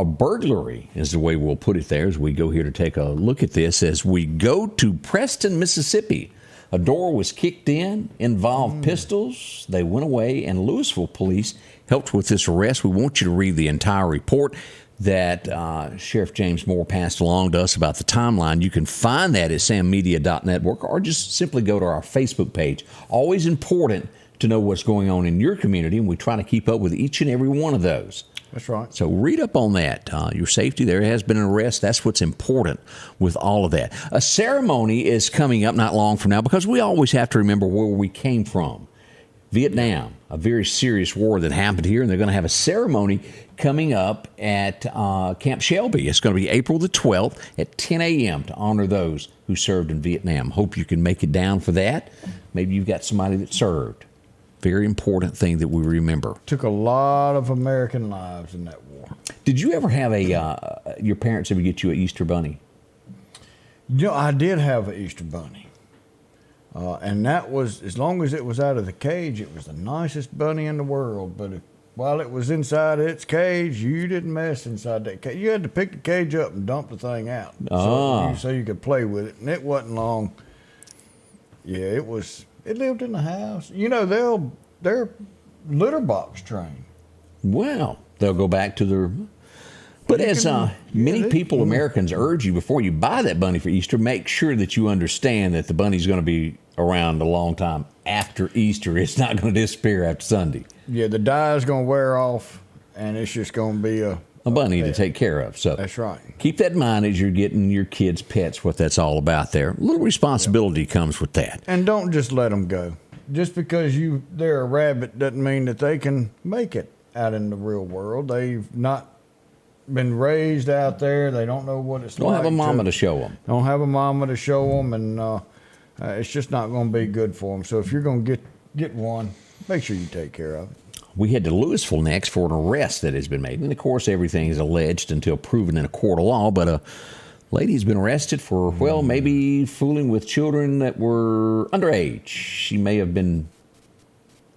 burglary, is the way we'll put it there, as we go here to take a look at this. As we go to Preston, Mississippi, a door was kicked in, involved pistols. They went away, and Louisville police helped with this arrest. We want you to read the entire report that Sheriff James Moore passed along to us about the timeline. You can find that at sammedia.network, or just simply go to our Facebook page. Always important to know what's going on in your community, and we try to keep up with each and every one of those. That's right. So read up on that. Your safety, there has been an arrest. That's what's important with all of that. A ceremony is coming up not long from now because we always have to remember where we came from. Vietnam, a very serious war that happened here, and they're going to have a ceremony coming up at Camp Shelby. It's going to be April the 12th at 10 a.m. to honor those who served in Vietnam. Hope you can make it down for that. Maybe you've got somebody that served. Very important thing that we remember. Took a lot of American lives in that war. Did you ever have your parents ever get you an Easter bunny? You know, I did have an Easter bunny. And that was, as long as it was out of the cage, it was the nicest bunny in the world. But while it was inside its cage, you didn't mess inside that cage. You had to pick the cage up and dump the thing out so you could play with it. And it wasn't long. Yeah, it was. It lived in the house. You know, they're litter box trained. Well, they'll go back to their... But as many people, Americans, urge you before you buy that bunny for Easter, make sure that you understand that the bunny's going to be around a long time after Easter. It's not going to disappear after Sunday. Yeah, the dye's going to wear off, and it's just going to be a bunny to take care of. So that's right. Keep that in mind as you're getting your kids' pets, what that's all about there. A little responsibility comes with that. And don't just let them go. Just because they're a rabbit doesn't mean that they can make it out in the real world. They've not been raised out there. They don't know what it's like. Don't have a mama to show them. Don't have a mama to show them, and it's just not going to be good for them. So if you're going to get one, make sure you take care of it. We head to Louisville next for an arrest that has been made. And, of course, everything is alleged until proven in a court of law. But a lady's been arrested for, well, maybe fooling with children that were underage. She may have been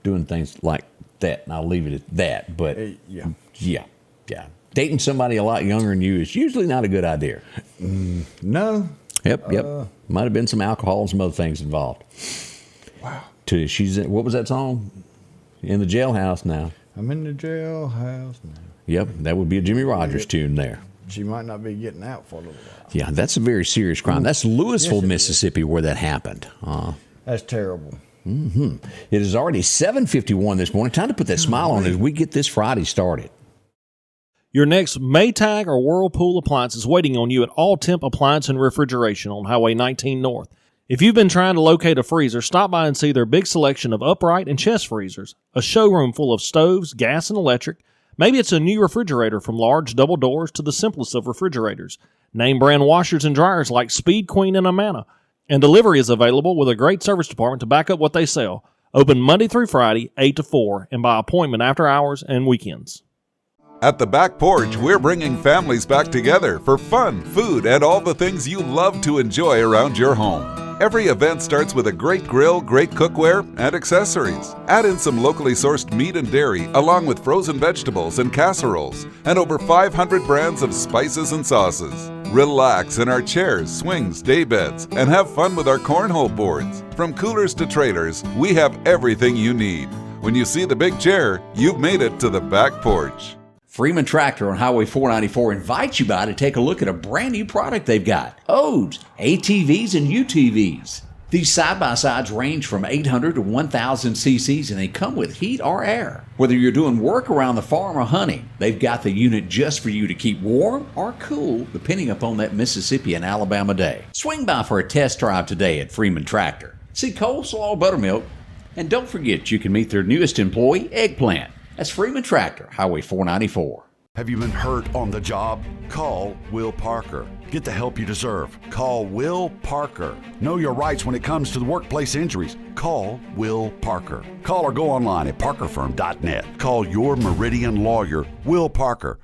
doing things like that, and I'll leave it at that. But, yeah. Dating somebody a lot younger than you is usually not a good idea. No. Yep. Might have been some alcohol and some other things involved. Wow. What was that song? In the jailhouse now. I'm in the jailhouse now. Yep, that would be a Jimmy Rogers tune there. She might not be getting out for a little while. Yeah, that's a very serious crime. That's Louisville, Mississippi, where that happened. That's terrible. Mm-hmm. It is already 7:51 this morning. Time to put that smile on as we get this Friday started. Your next Maytag or Whirlpool appliance is waiting on you at All Temp Appliance and Refrigeration on Highway 19 North. If you've been trying to locate a freezer, stop by and see their big selection of upright and chest freezers, a showroom full of stoves, gas, and electric. Maybe it's a new refrigerator from large double doors to the simplest of refrigerators. Name brand washers and dryers like Speed Queen and Amana. And delivery is available with a great service department to back up what they sell. Open Monday through Friday, 8 to 4, and by appointment after hours and weekends. At the Back Porch, we're bringing families back together for fun, food, and all the things you love to enjoy around your home. Every event starts with a great grill, great cookware, and accessories. Add in some locally sourced meat and dairy, along with frozen vegetables and casseroles, and over 500 brands of spices and sauces. Relax in our chairs, swings, day beds, and have fun with our cornhole boards. From coolers to trailers, we have everything you need. When you see the big chair, you've made it to the Back Porch. Freeman Tractor on Highway 494 invites you by to take a look at a brand new product they've got. Odes, ATVs, and UTVs. These side-by-sides range from 800 to 1,000 cc's, and they come with heat or air. Whether you're doing work around the farm or hunting, they've got the unit just for you to keep warm or cool, depending upon that Mississippi and Alabama day. Swing by for a test drive today at Freeman Tractor. See coleslaw, buttermilk, and don't forget you can meet their newest employee, Eggplant. That's Freeman Tractor, Highway 494. Have you been hurt on the job? Call Will Parker. Get the help you deserve. Call Will Parker. Know your rights when it comes to the workplace injuries. Call Will Parker. Call or go online at parkerfirm.net. Call your Meridian lawyer, Will Parker.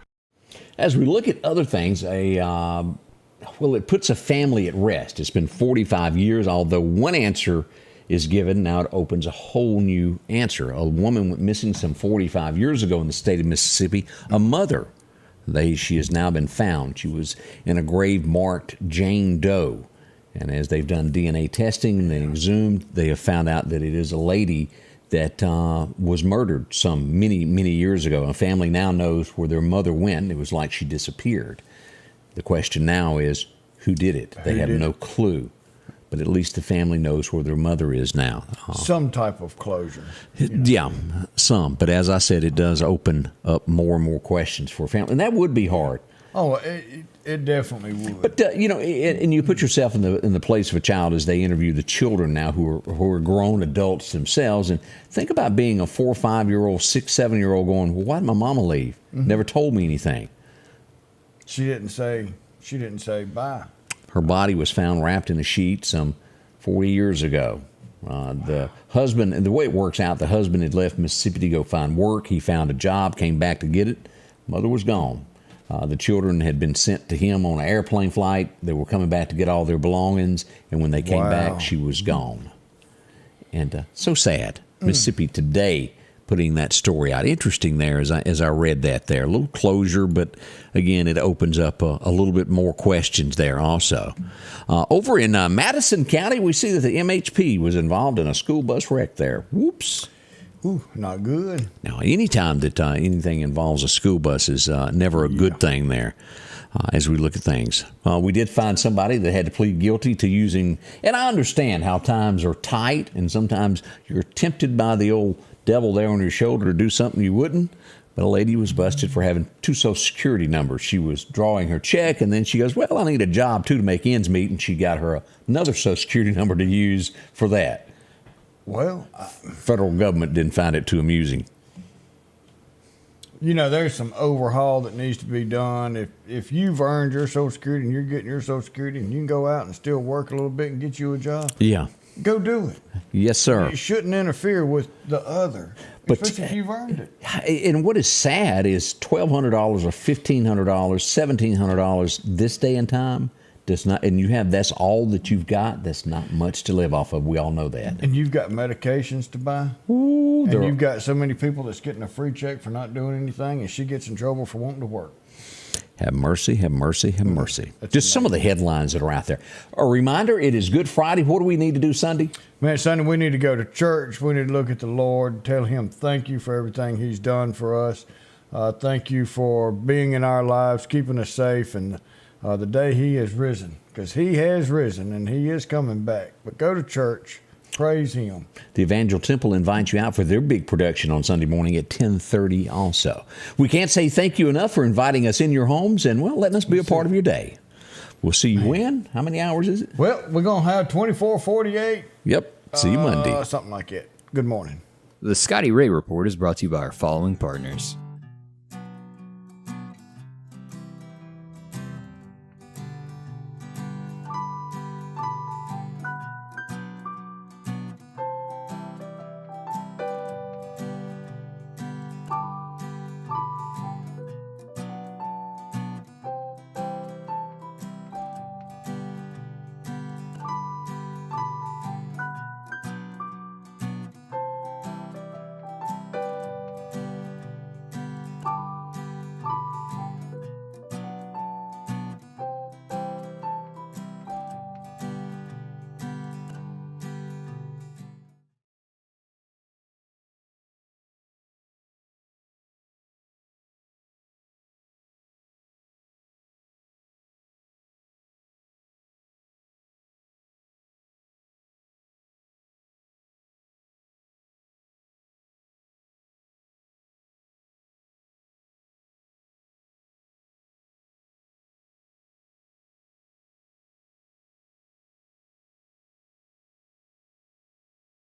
As we look at other things, it puts a family at rest. It's been 45 years, although one answer is given. Now it opens a whole new answer. A woman went missing some 45 years ago in the state of Mississippi. A mother. She has now been found. She was in a grave marked Jane Doe. And as they've done DNA testing and they exhumed, they have found out that it is a lady that was murdered some many, many years ago. A family now knows where their mother went. It was like she disappeared. The question now is, who did it? They have no clue. but at least the family knows where their mother is now. Some type of closure. Yeah, some. But as I said, it does open up more and more questions for family, and that would be hard. Oh, it definitely would. But and you put yourself in the place of a child as they interview the children now who are grown adults themselves, and think about being a 4 or 5 year old, 6, 7 year old going, well, why did my mama leave? Mm-hmm. Never told me anything. She didn't say bye. Her body was found wrapped in a sheet some 40 years ago. The husband, and the way it works out, the husband had left Mississippi to go find work. He found a job, came back to get it. Mother was gone. The children had been sent to him on an airplane flight. They were coming back to get all their belongings, and when they came back, she was gone. And so sad. Mississippi Today putting that story out. Interesting there as I read that there. A little closure, but again, it opens up a little bit more questions there also. Over in Madison County, we see that the MHP was involved in a school bus wreck there. Whoops. Ooh, not good. Now, anytime that anything involves a school bus is never a good thing there as we look at things. We did find somebody that had to plead guilty to using, and I understand how times are tight, and sometimes you're tempted by the old devil there on your shoulder to do something you wouldn't. But a lady was busted for having 2 Social Security numbers. She was drawing her check, and then she goes, well, I need a job, too, to make ends meet, and she got her another Social Security number to use for that. Well, federal government didn't find it too amusing. There's some overhaul that needs to be done. If you've earned your Social Security and you're getting your Social Security and you can go out and still work a little bit and get you a job, yeah, go do it. Yes, sir. You shouldn't interfere with the other, especially if you've earned it. And what is sad is $1,200 or $1,500, $1,700 this day and time does not, and that's all that you've got. That's not much to live off of. We all know that. And you've got medications to buy. Ooh, and you've got so many people that's getting a free check for not doing anything, and she gets in trouble for wanting to work. Have mercy, have mercy, have mercy. Just some of the headlines that are out there. A reminder, it is Good Friday. What do we need to do Sunday? Man, Sunday we need to go to church. We need to look at the Lord, tell him thank you for everything he's done for us. Thank you for being in our lives, keeping us safe, and the day he has risen, because he has risen and he is coming back. But go to church, praise him. The Evangel Temple invites you out for their big production on Sunday morning at 10:30 also. We can't say thank you enough for inviting us in your homes and, well, letting us be a part of your day. We'll see you when? How many hours is it? Well, we're going to have 24-48. Yep. See you Monday. Something like that. Good morning. The Scotty Ray Report is brought to you by our following partners: